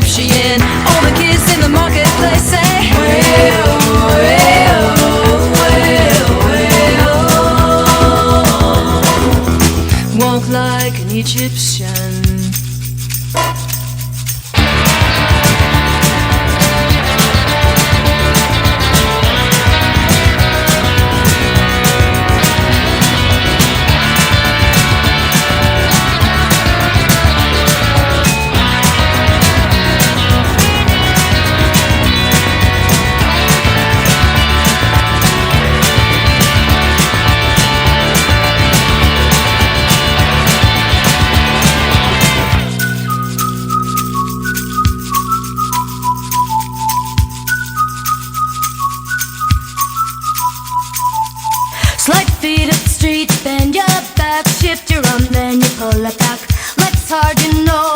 Egyptian. All the kids in the marketplace say, well, well, well, well. Walk like an Egyptian. Slight feet up the street, bend your back, shift your arm, then you pull it back. Legs hard, you know.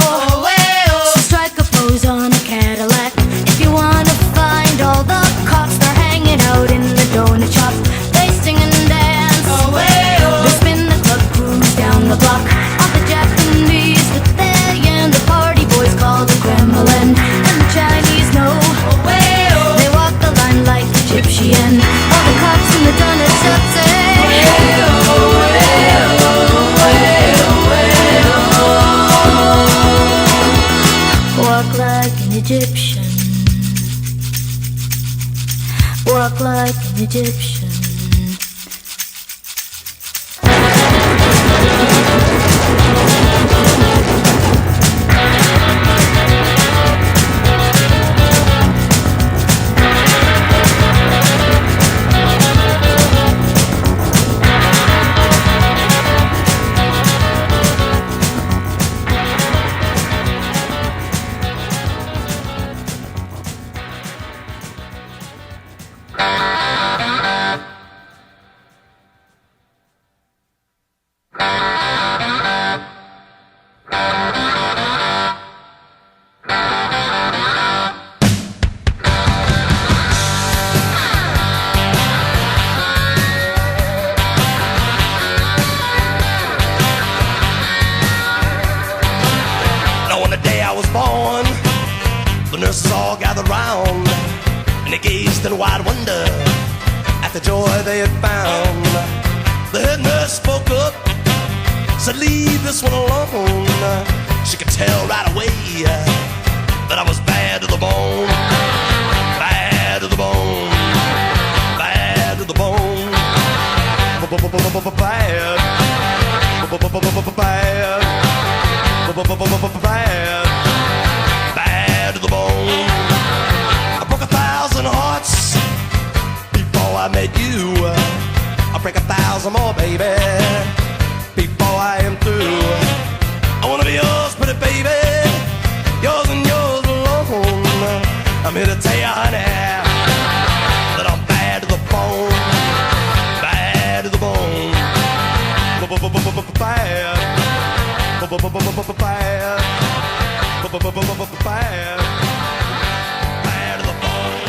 So strike a pose on a Cadillac. If you wanna find all the cops, they're hanging out in the donut shop. They sing and dance. They spin the club, cruise down the block. All the Japanese that they and the party boys call the Kremlin. And the Chinese know. They walk the line like Egyptian. All the cops in the donut shop say, walk like an Egyptian. Walk like an Egyptian. The nurses all gathered round, and they gazed in wide wonder at the joy they had found. The head nurse spoke up, said, leave this one alone. She could tell right away that I was bad to the bone. Bad to the bone. Bad to the bone. Bad. Bad. Bad. Bad to the bone. I broke 1,000 hearts before I met you. I'll break 1,000 more, baby, before I am through. I wanna be yours, pretty baby, yours and yours alone. I'm here to tell you, honey, that I'm bad to the bone. Bad to the bone. Bad. Bad. Bad. Bad to the bone.